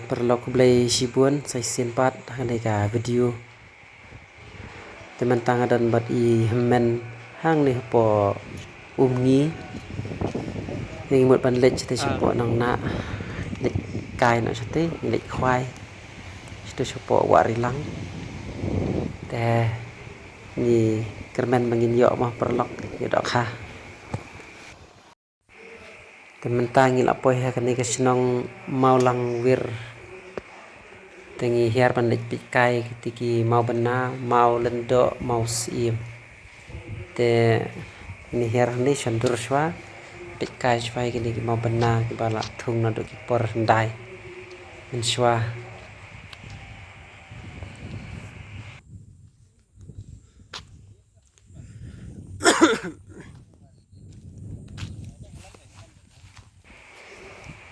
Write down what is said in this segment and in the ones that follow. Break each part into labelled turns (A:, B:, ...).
A: perlu beli sibuan sai pat hanega video teman tanga dan bat I men hang ni po umngi ni một ban lech te po nang na lech kai no chate lech khwai sto po wari lang te ni kermen mangin yo mah perlok yo dok ha teman tangi la po ha kan ni kesnong mau lang wir tengi hiar pan lech kai tiki mau bana mau lendo mau sim te ni hiar ni sandur swa kai swai kini mau bana ki bala thung na do ki por ndai min swa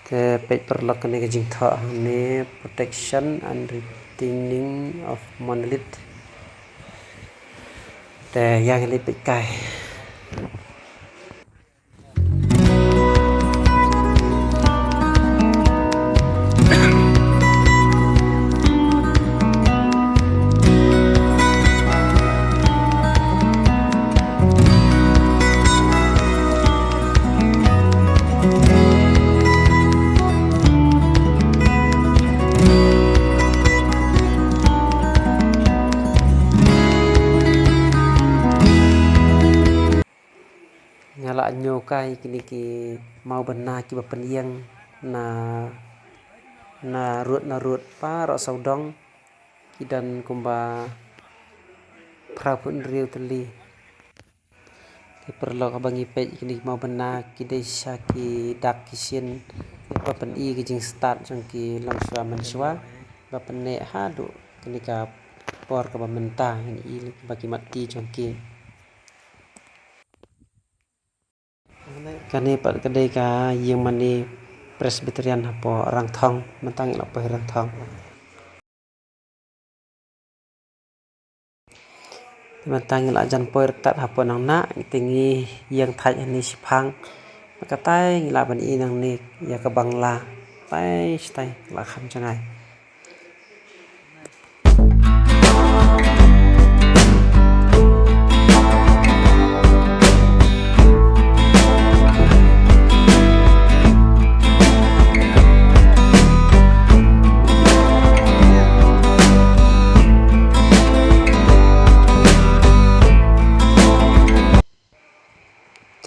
A: te page perlok ni ke jing tha ni protection and retaining of monolith te yang ni page kai nyala nyo kai kini ki mau bana ki bapeniang na rut pa ro saudong kidan kumba prapun riu teli ki perlo ka bangi page kini mau bana ki desa ki dak kisin bapen I ki jing start jang ki langswa manswa bapen ne ha do kini ka por ka bamenta ini bagi mati jang ki kani pat kedai ka yang mani presbyterian hapo rang thong mentang la pe rang thong mentang la jan poir tat hapo nang na tingi yang thai ni siphang makatai la ban I nang ni ya ka bangla tai stai la kham changai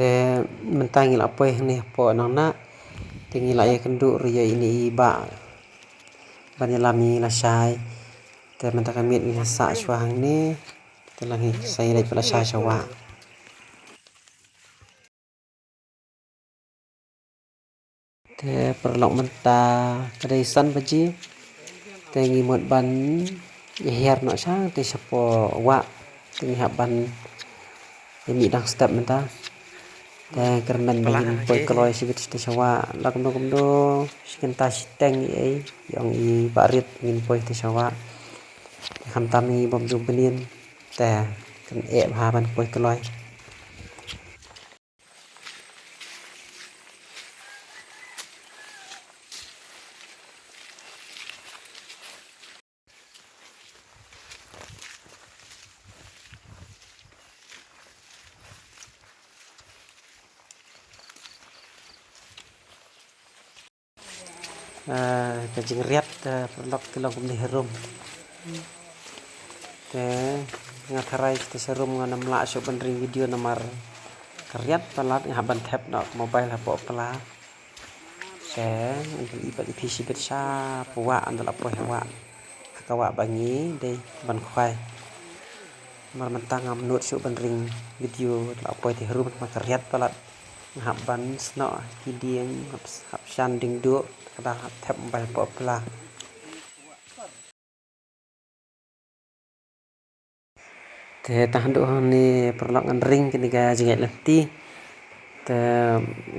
A: te mentang la poih ni po nang na tingi la ya kendu riya ini ba banilami la sai te mentang mit ni sa swang ni te langi sai le pala sai sawa te perlok menta kadai san baji te ngi mod ban hiar no sang te sapo wa tingi haban ini dang step menta te kermen bangin poi kloi sibit te sawa lakno kumdo sikenta siteng ai yang I barit ngin poi te sawa kham tami bom jum pelin te kan e ha ban poi kloi ka jing riat perlok tilong kum ni herum te ngatarai te serum ngana mla so bandring video nomor kriat palat haban tap no mobile hapo pala te ibat ipisi betsa puwa andala pro hewa kawa bangi de ban khwai mar mentang amnut so bandring video la poi te herum makriat palat haban sno kidieng hab shan ding do kada tap mobile po pala te tahandu ni perlok ring kini ga jingai lenti te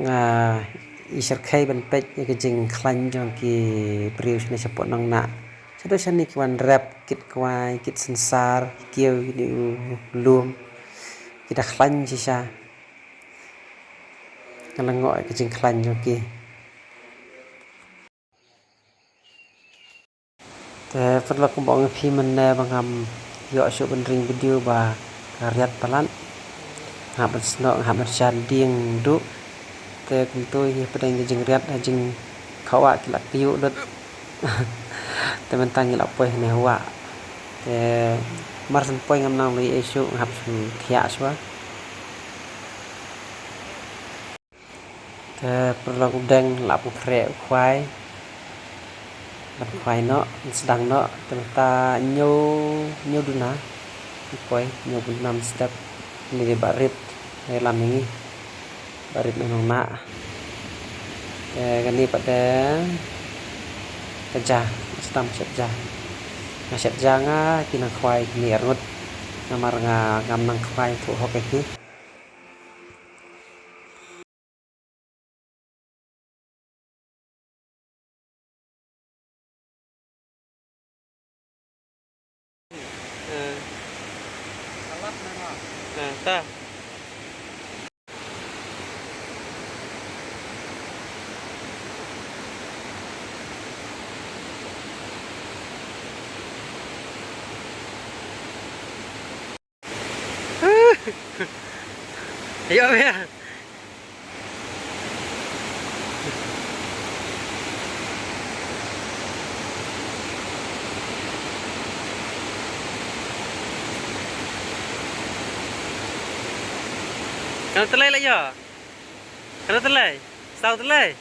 A: nga isar khai ban pej ke jing khlan jong ki prius ni sapot nang na sado sani kwan rap kit kwai kit sensar kieu ni lum kita khlan sisa kalang ngoi ke jing khlan jong ki แต่ฝนก็บอกพี่มันแน่บางคำยอชุบันริงวิดีโอบาการยัดปลันหาบันสนอหาบันชันเดียงดุแต่คุณตัวเฮปดังจึงยัดจึงเขาว่ากิลักปิวดแต่มันตั้งกิลักไปในหัวแต่มาสันไปงำนองเลยเอชุหับชูเทียชัวแต่ปลอกแดงหลับแผลควายบัดควายเนาะมันสดังเนาะแต่ตาโยดูนะควายโยบุญนำสเต็ปนี่บาริบในลำนี้บาริบในน้องนะแต่กันนี้pada kerja stam kerja na kerja nga kinakwai ni arngot namar nga ngam nang kwai thu hok ki alat na ta ayo ya Kana telai lah ya? Kana telai? Sau telai?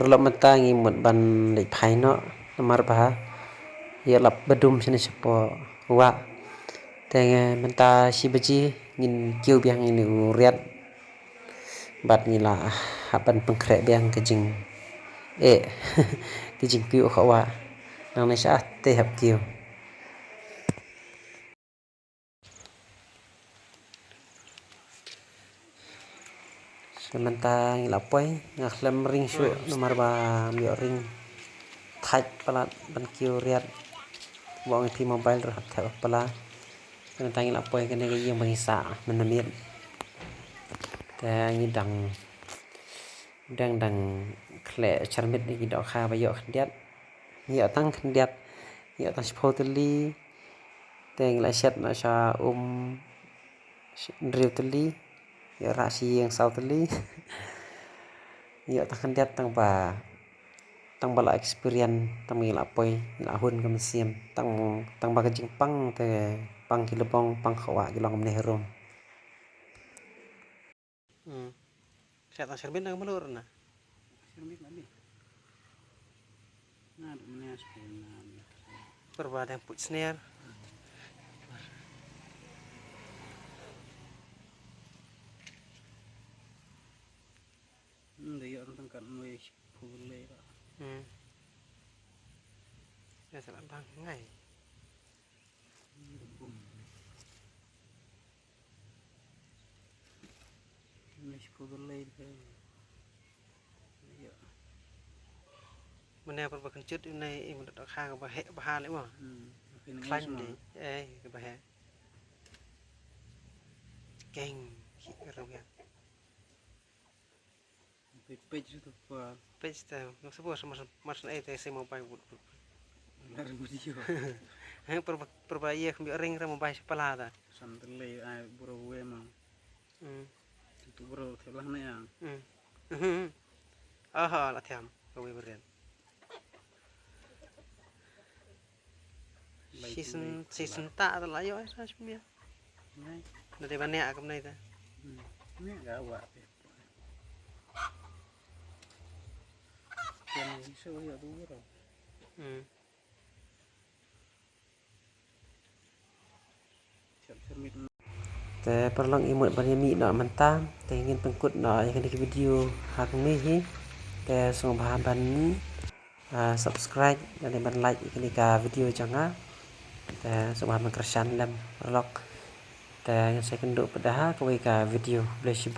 A: perlu mentangi mut ban lek phai no namar bah ya lap bedum sini sepo wa te menta si beji ngin kiu biang ini uriat bat ngila hapan pengkrek biang kejing kejing kiu khawa nang ne sha te hap kiu sementara ngila poi ngakhlem ring shu nomor ba mio ring thaj palat ban kiu riat bong pi mobile ro thap pala sementara ngila poi kene ge yeng bangisa menamit te ngi dang khle charmit ni dok kha ba yo khdiat ni atang khdiat ni atang spotli te ngila shet na sha driutli ya ra si yang sautli ya tang khdiat tang bala experience tang ngila poi ngila hun kam siam tang ba kejing pang te pang kilopong pang khawa kilong ne rom Saya serbin nang melur na.
B: Serbin mami. Nah, mana sebenarnya.
A: Perbada put snare.
B: Dia orang tangkat mulai pulai lah.
A: Ya salah bang ngai.
B: Mulai pulai tu. Ya.
A: Mana perba kencut ini menurut khang bah le mo. Klan ni ke bah. Geng ro ya.
B: Page tu apa?
A: Page tu, no sebuah mas saya mobile but.
B: Lari video.
A: Perba iya kami ring mobile sepala ta.
B: Sampai ai bro we mah. Tu bro telah na yang.
A: Aha la thiam we berian. Season tak la yo sa semia.
B: Ngai.
A: Nanti banyak akam nai ta.
B: Ni enggak awak. Yang iso ya tu bro.
A: Te perlang imut ban mi na mentang te ngin pengkut na yang di video hak ni hi te song bahan ban subscribe dan ban like ini ka video janga te song bahan kersan lam perlok te yang saya kenduk pedah ka video bless you